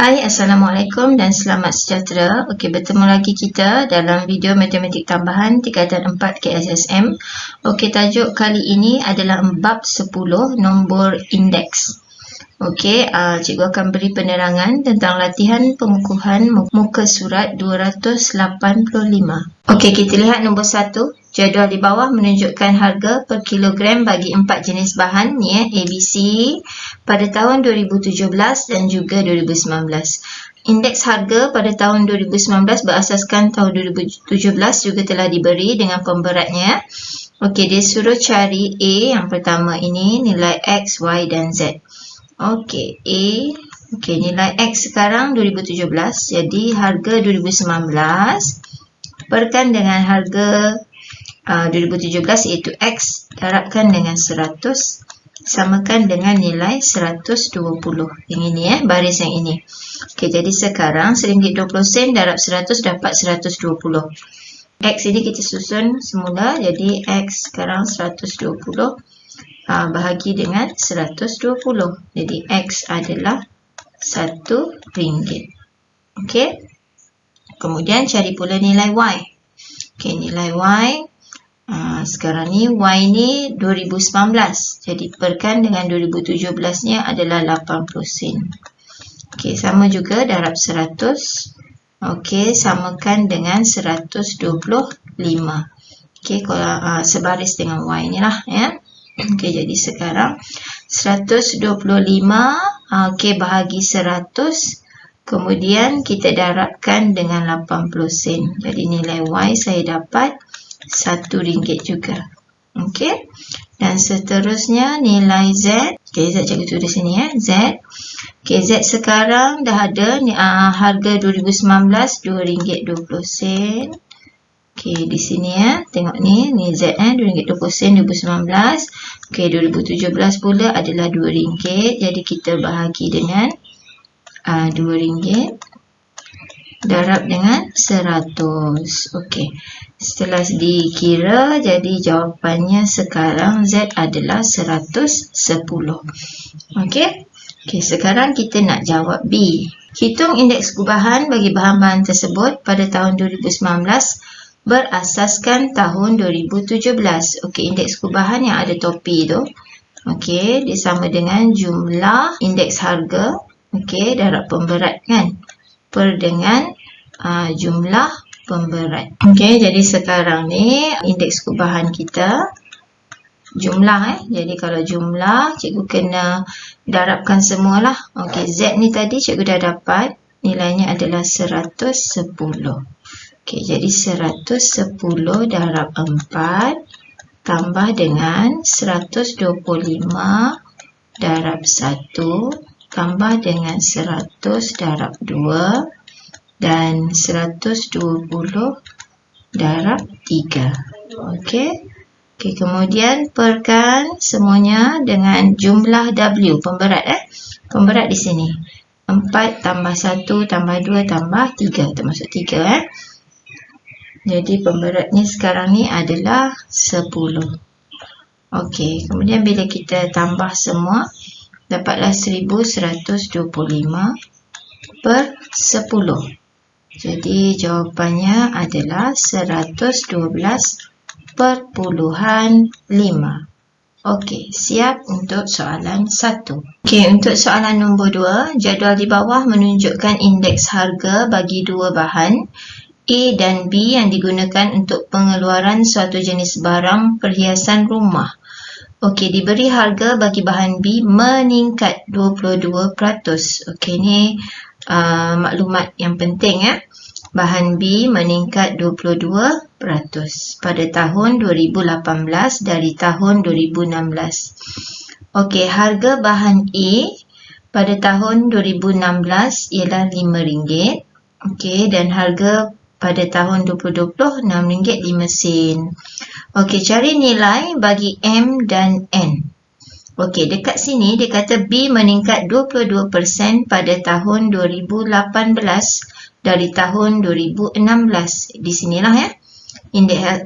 Hai, Assalamualaikum dan selamat sejahtera. Okey, bertemu lagi kita dalam video matematik tambahan tingkatan 4 KSSM. Okey, tajuk kali ini adalah bab 10 nombor indeks. Okey, cikgu akan beri penerangan tentang latihan pengukuhan muka surat 285. Okey, kita lihat nombor 1. Jadual di bawah menunjukkan harga per kilogram bagi 4 jenis bahan ni ABC pada tahun 2017 dan juga 2019. Indeks harga pada tahun 2019 berasaskan tahun 2017 juga telah diberi dengan pemberatnya. Okey, dia suruh cari A yang pertama ini, nilai X, Y dan Z. Okey, A. Okey, nilai X sekarang 2017. Jadi harga 2019 perkan dengan harga 2017 iaitu X darabkan dengan 100 samakan dengan nilai 120. Yang ini baris yang ini. Okey, jadi sekarang RM1.20 darab 100 dapat 120. X ini kita susun semula, jadi X sekarang 120 bahagi dengan 120. Jadi X adalah RM1. Okey. Kemudian cari pula nilai Y. Okey, nilai Y sekarang ni Y ni 2019. Jadi perkan dengan 2017-nya adalah 80 sen. Okey, sama juga darab 100. Okey, samakan dengan 125. Okey, kalau sebaris dengan Y ni lah ya. Okey, jadi sekarang 125 okey bahagi 100. Kemudian kita darabkan dengan 80 sen. Jadi nilai Y saya dapat RM1 juga. Okey. Dan seterusnya nilai Z. Okey, Z cikgu tulis sini Z. Okey, Z sekarang dah ada harga 2019 RM2.20. Okey, di sini tengok ni Z RM2.20 2019. Okey, 2017 pula adalah RM2. Jadi kita bahagi dengan RM2 darab dengan 100. Okey. Setelah dikira, jadi jawapannya sekarang Z adalah 110. Okey. Okey, sekarang kita nak jawab B. Hitung indeks gubahan bagi bahan-bahan tersebut pada tahun 2019 berasaskan tahun 2017. Okey, indeks gubahan yang ada topi tu. Okey, dia sama dengan jumlah indeks harga. Okey, darab pemberat kan? Per dengan jumlah pemberat. Okey, jadi sekarang ni indeks gubahan kita jumlah Jadi kalau jumlah, cikgu kena darabkan semualah. Okey, Z ni tadi cikgu dah dapat. Nilainya adalah 110. Okey, jadi 110 darab 4 tambah dengan 125 darab 1 tambah dengan 100 darab 2 dan 120 darab 3. Okey. Okey, kemudian perkan semuanya dengan jumlah W, pemberat Pemberat di sini. 4 tambah 1 tambah 2 tambah 3, termasuk 3 Jadi pemberatnya sekarang ni adalah 10. Okey, kemudian bila kita tambah semua dapatlah 1125 per 10. Jadi jawapannya adalah 112/5. Okey, siap untuk soalan 1. Okey, untuk soalan nombor 2, jadual di bawah menunjukkan indeks harga bagi dua bahan A dan B yang digunakan untuk pengeluaran suatu jenis barang perhiasan rumah. Okey, diberi harga bagi bahan B meningkat 22%. Okey, ni maklumat yang penting Bahan B meningkat 22% pada tahun 2018 dari tahun 2016. Okey, harga bahan A pada tahun 2016 ialah RM5. Okey, dan harga pada tahun 2020 RM6.05. Okey, cari nilai bagi M dan N. Okey, dekat sini dia kata B meningkat 22% pada tahun 2018 dari tahun 2016. Di sinilah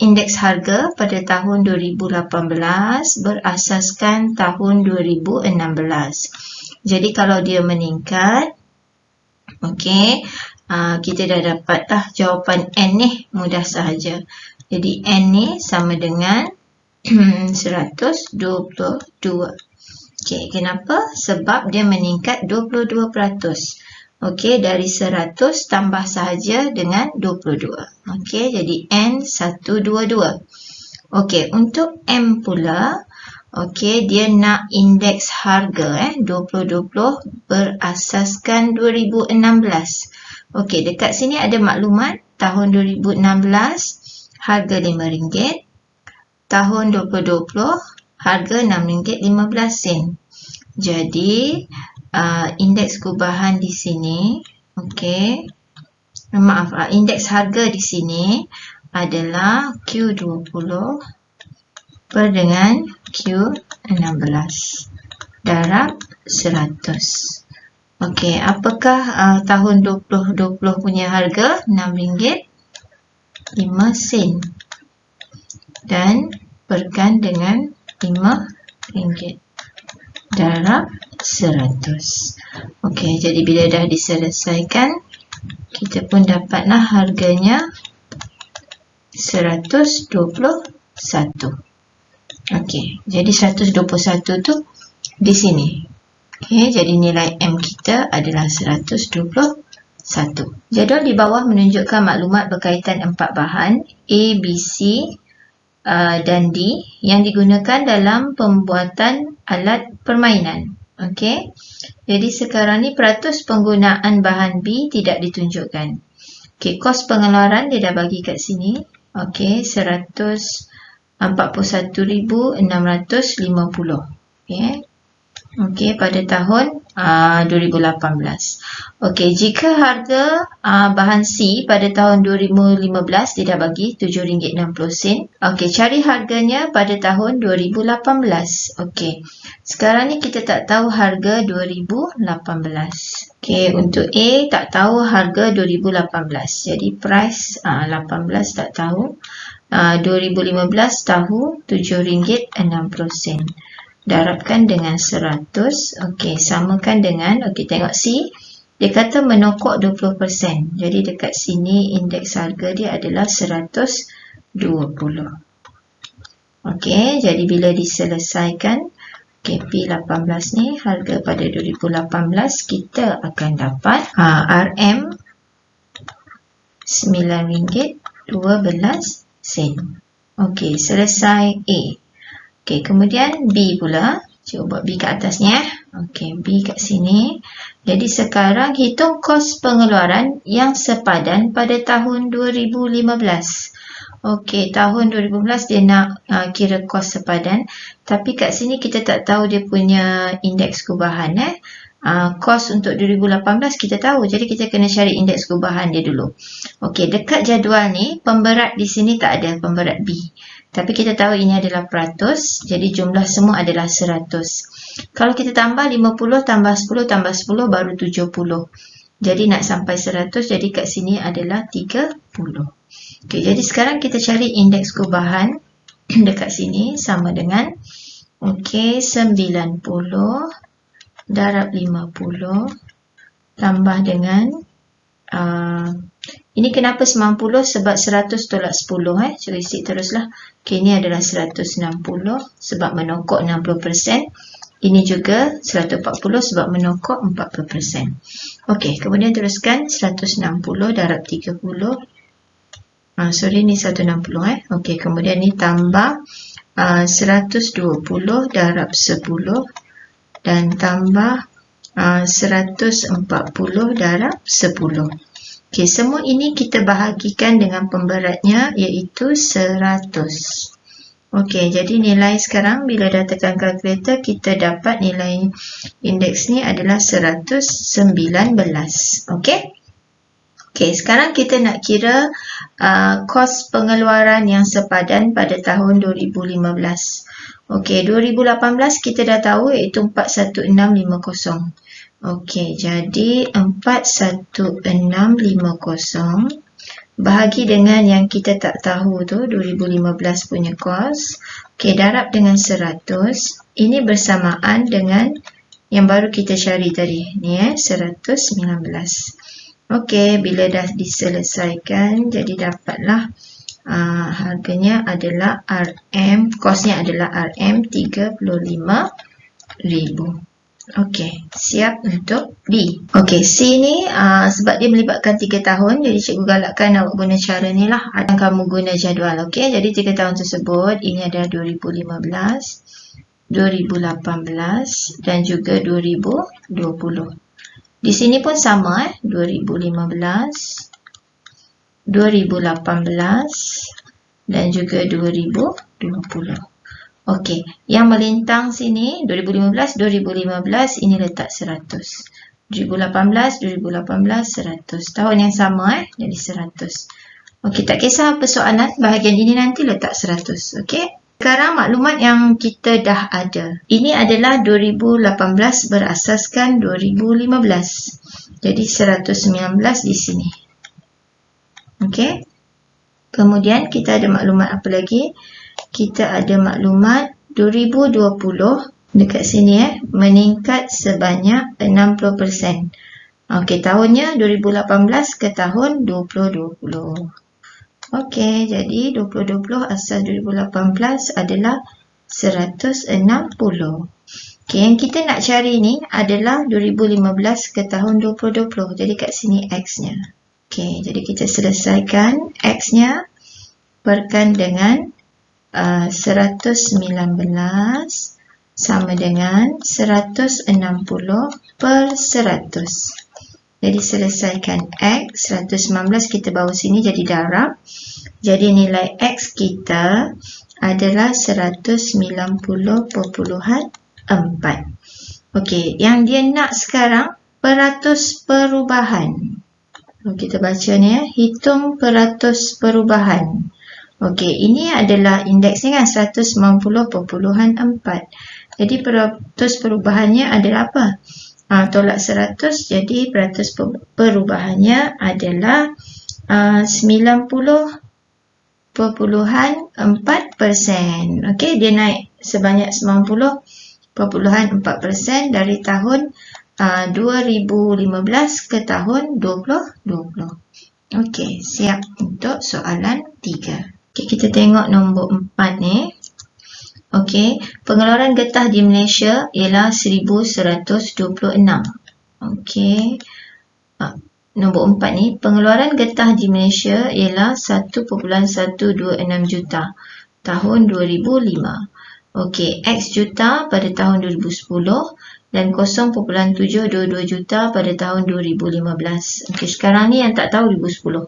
indeks harga pada tahun 2018 berasaskan tahun 2016. Jadi kalau dia meningkat, Okey, kita dah dapat dah jawapan N ni, mudah sahaja. Jadi N ni sama dengan 122. Okey, kenapa? Sebab dia meningkat 22%. Okey, dari 100 tambah sahaja dengan 22. Okey, jadi N 122. Okey, untuk M pula, okey, dia nak indeks harga 2020 berasaskan 2016. Okey, dekat sini ada maklumat tahun 2016 harga RM5, tahun 2020 harga RM6.15. Jadi indeks gubahan di sini, okey, maaf, indeks harga di sini adalah Q20 per dengan Q16 darab 100. Okey, apakah tahun 2020 punya harga? RM6.05 dan perkan dengan RM5 darab 100. Okey, jadi bila dah diselesaikan, kita pun dapatlah harganya 121. Okey, jadi 121 tu di sini. Okey, jadi nilai M kita adalah 121. Jadual di bawah menunjukkan maklumat berkaitan 4 bahan A, B, C dan D yang digunakan dalam pembuatan alat permainan. Okey, jadi sekarang ni peratus penggunaan bahan B tidak ditunjukkan. Okey, kos pengeluaran dia dah bagi kat sini. Okey, 141,650. Okey. Okey, pada tahun 2018. Okey, jika harga bahan C pada tahun 2015 dia dah bagi RM7.60. Okey, cari harganya pada tahun 2018. Okey, sekarang ni kita tak tahu harga 2018. Okey, untuk A tak tahu harga 2018. Jadi price 18 tak tahu. 2015 tahu RM7.60. Darabkan dengan 100. Okey, samakan dengan, okey, tengok C. Dia kata menokok 20%. Jadi dekat sini indeks harga dia adalah 120. Okey, jadi bila diselesaikan, okey, P18 ni harga pada 2018 kita akan dapat RM RM9.12. Okey, selesai A. Okey, kemudian B pula. Cuba buat B kat atas ni Okey, B kat sini. Jadi sekarang hitung kos pengeluaran yang sepadan pada tahun 2015. Okey, tahun 2015 dia nak kira kos sepadan. Tapi kat sini kita tak tahu dia punya indeks gubahan kos untuk 2018 kita tahu. Jadi kita kena cari indeks gubahan dia dulu. Okey, dekat jadual ni pemberat di sini tak ada pemberat B. Tapi kita tahu ini adalah peratus, jadi jumlah semua adalah 100. Kalau kita tambah 50 tambah 10 tambah 10 baru 70. Jadi nak sampai 100, jadi kat sini adalah 30. Okey, jadi sekarang kita cari indeks gubahan dekat sini sama dengan, okey, 90 darab 50 tambah dengan ini kenapa 90? Sebab 100 tolak 10 so isi teruslah. Okey, ini adalah 160 sebab menokok 60%. Ini juga 140 sebab menokok 40%. Okey, kemudian teruskan 160 darab 30. Sorry, ni 160 Okey, kemudian ni tambah 120 darab 10 dan tambah 140 darab 10. Okey, semua ini kita bahagikan dengan pemberatnya iaitu 100. Okey, jadi nilai sekarang bila dah tekan kalkulator kita dapat nilai indeks ni adalah 119. Okey. Okey, sekarang kita nak kira kos pengeluaran yang sepadan pada tahun 2015. Okey, 2018 kita dah tahu iaitu 41650. Okey, jadi 41650 bahagi dengan yang kita tak tahu tu 2015 punya kos. Okey, darab dengan 100. Ini bersamaan dengan yang baru kita cari tadi. Ni 119. Okey, bila dah diselesaikan, jadi dapatlah harganya adalah kosnya adalah RM35,000. Okey, siap untuk B. Okey, C ni sebab dia melibatkan 3 tahun, jadi cikgu galakkan awak guna cara ni lah. Ada kamu guna jadual. Okey, jadi 3 tahun tersebut, ini ada 2015, 2018 dan juga 2020. Di sini pun sama 2015, 2018 dan juga 2020. Okey, yang melintang sini 2015 ini letak 100. 2018 100. Tahun yang sama jadi 100. Okey, tak kisah persoalan, bahagian ini nanti letak 100. Okey. Sekarang maklumat yang kita dah ada. Ini adalah 2018 berasaskan 2015. Jadi 119 di sini. Okey. Kemudian kita ada maklumat apa lagi? Kita ada maklumat 2020 dekat sini meningkat sebanyak 60%. Okey, tahunnya 2018 ke tahun 2020. Okey, jadi 2020 asal 2018 adalah 160. Okey, yang kita nak cari ni adalah 2015 ke tahun 2020. Jadi kat sini X-nya. Okey, jadi kita selesaikan X-nya perkan dengan 119 sama dengan 160 per 100. Jadi selesaikan X, 119 kita bawa sini jadi darab. Jadi nilai X kita adalah 190.4. Okey, yang dia nak sekarang peratus perubahan. Kita baca ni hitung peratus perubahan. Okey, ini adalah indeksnya kan 190.4. Jadi peratus perubahannya adalah apa? Tolak 100, jadi peratus perubahannya adalah 90.4%. Okey, dia naik sebanyak 90.4% dari tahun 2015 ke tahun 2020. Okey, siap untuk soalan 3. Okey, kita tengok nombor 4 ni. Okey, pengeluaran getah di Malaysia ialah 1126. Okey. Nombor 4 ni, pengeluaran getah di Malaysia ialah 1.126 juta tahun 2005. Okey, X juta pada tahun 2010 dan 0.722 juta pada tahun 2015. Okey, sekarang ni yang tak tahu 2010.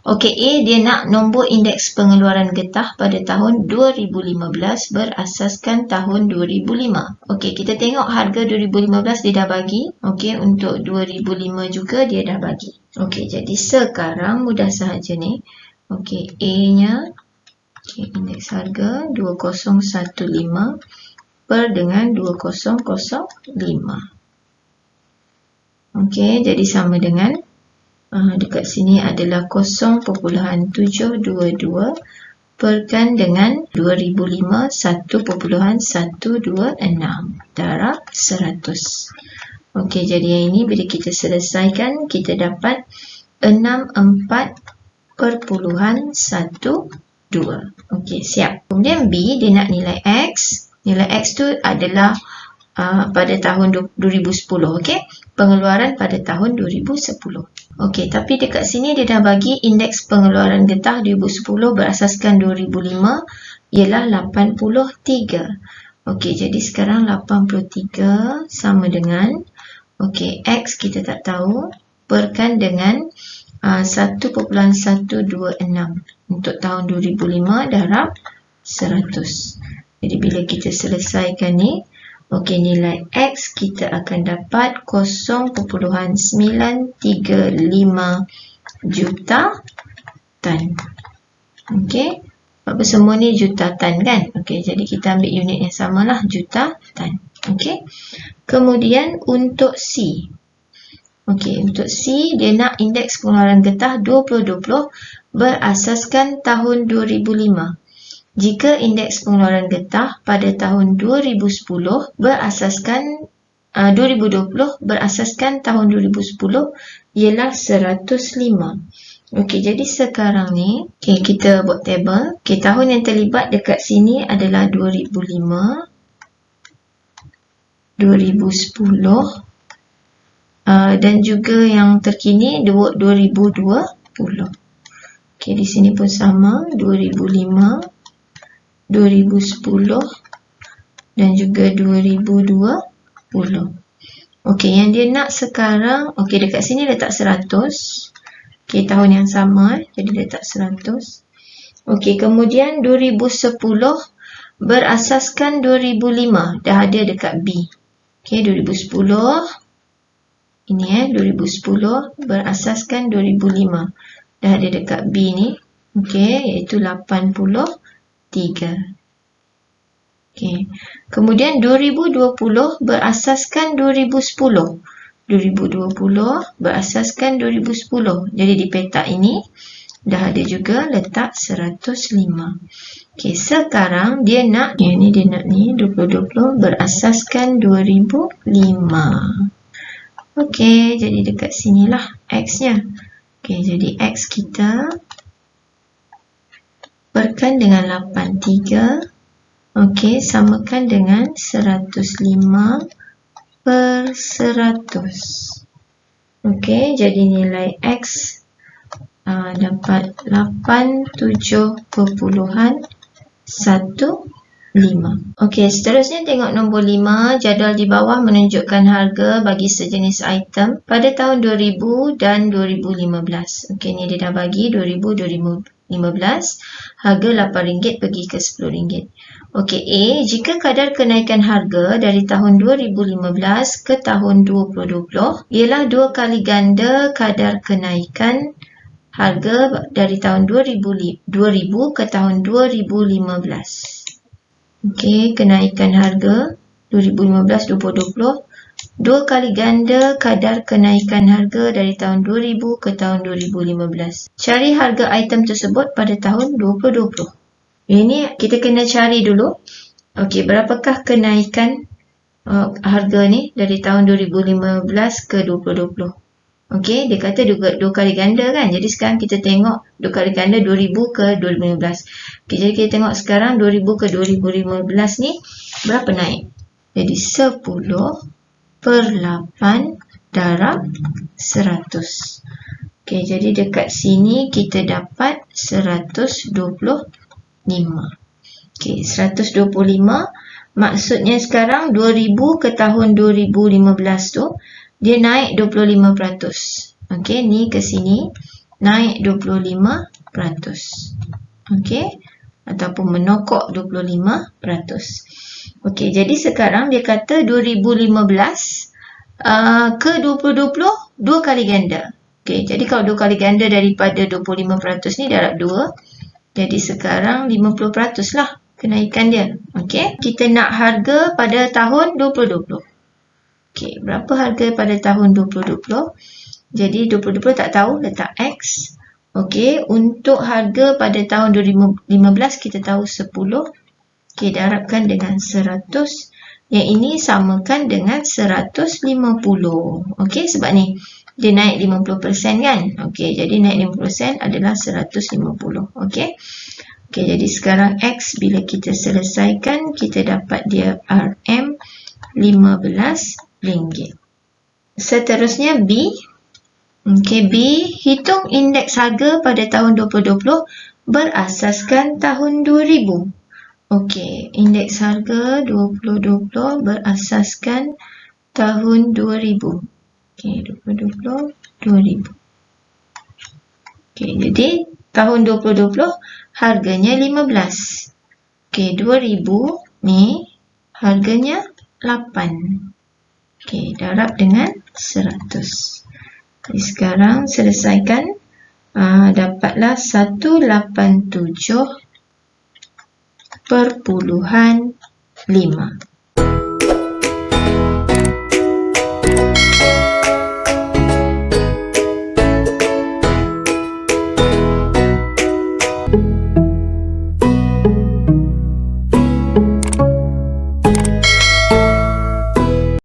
Okey, A dia nak nombor indeks pengeluaran getah pada tahun 2015 berasaskan tahun 2005. Okey, kita tengok harga 2015 dia dah bagi. Okey, untuk 2005 juga dia dah bagi. Okey, jadi sekarang mudah sahaja ni. Okey, A-nya indeks harga 2015 per dengan 2005. Okey, jadi sama dengan dekat sini adalah 0.722 perkan dengan 2005 1.126 darab 100. Okey, jadi yang ini bila kita selesaikan kita dapat 64.12. Okey, siap. Kemudian B dia nak nilai X. Nilai X tu adalah pada tahun 2010. Okey, pengeluaran pada tahun 2010. Okey, tapi dekat sini dia dah bagi indeks pengeluaran getah 2010 berasaskan 2005 ialah 83. Okey, jadi sekarang 83 sama dengan X kita tak tahu perkan dengan 1.126 untuk tahun 2005 darab 100. Jadi bila kita selesaikan ni, nilai X kita akan dapat 0.935 juta tan. Okey, apa semua ni juta tan kan? Okey, jadi kita ambil unit yang samalah, juta tan. Okey. Kemudian untuk C. Okey, untuk C dia nak indeks pengeluaran getah 2020 berasaskan tahun 2005. Jika indeks pengeluaran getah pada tahun 2010 berasaskan 2020 berasaskan tahun 2010 ialah 105. Okey, jadi sekarang ni kita buat table. Okey, tahun yang terlibat dekat sini adalah 2005, 2010 dan juga yang terkini 2020. Okey, di sini pun sama, 2005, 2010 dan juga 2020. Okey, yang dia nak sekarang, okey, dekat sini letak 100. Okey, tahun yang sama, jadi letak 100. Okey, kemudian 2010 berasaskan 2005, dah ada dekat B. Okey, 2010, ini 2010 berasaskan 2005, dah ada dekat B ni. Okey, iaitu 83. Okey. Kemudian 2020 berasaskan 2010. 2020 berasaskan 2010. Jadi di peta ini dah ada juga letak 105. Okey, sekarang dia nak ni 2020 berasaskan 2005. Okey, jadi dekat sinilah X-nya. Okey, jadi X kita berkan dengan 83. Okey, samakan dengan 105 per 100. Okey, jadi nilai X dapat 87.15. Okey, seterusnya tengok nombor 5. Jadual di bawah menunjukkan harga bagi sejenis item pada tahun 2000 dan 2015. Okey, ni dia dah bagi 2000-2015. Harga RM8 pergi ke RM10. Okey, A. Jika kadar kenaikan harga dari tahun 2015 ke tahun 2020 ialah 2 kali ganda kadar kenaikan harga dari tahun 2000 ke tahun 2015. Okey, kenaikan harga 2015-2020, 2 kali ganda kadar kenaikan harga dari tahun 2000 ke tahun 2015. Cari harga item tersebut pada tahun 2020. Ini kita kena cari dulu. Okey, berapakah kenaikan harga ni dari tahun 2015 ke 2020? Okey, dia kata 2 kali ganda kan. Jadi sekarang kita tengok 2 kali ganda 2000 ke 2015. Okey, jadi kita tengok sekarang 2000 ke 2015 ni berapa naik? Jadi 10 per 8 darab 100. Okey, jadi dekat sini kita dapat 125. Okey, 125 maksudnya sekarang 2000 ke tahun 2015 tu dia naik 25%. Okey, ni ke sini naik 25%. Okey, ataupun menokok 25%. Okey, jadi sekarang dia kata 2015 ke 2020 2 kali ganda. Okey, jadi kalau 2 kali ganda daripada 25% ni darab 2. Jadi sekarang 50% lah kenaikan dia. Okey, kita nak harga pada tahun 2020. Okey, berapa harga pada tahun 2020? Jadi 2020 tak tahu, letak X. Okey, untuk harga pada tahun 2015 kita tahu 10. Okey, darabkan dengan 100. Yang ini samakan dengan 150. Okey, sebab ni dia naik 50% kan? Okey, jadi naik 50% adalah 150. Okey. Okey, jadi sekarang X bila kita selesaikan, kita dapat dia RM 15. Seterusnya B. Okey, B. Hitung indeks harga pada tahun 2020 berasaskan tahun 2000. Okey, indeks harga 2020 berasaskan tahun 2000. Okey, 2020, 2000. Okey, jadi tahun 2020 harganya 15. Okey, 2000 ni harganya 8. Okey, darab dengan 100. Jadi sekarang selesaikan. Dapatlah 187.5.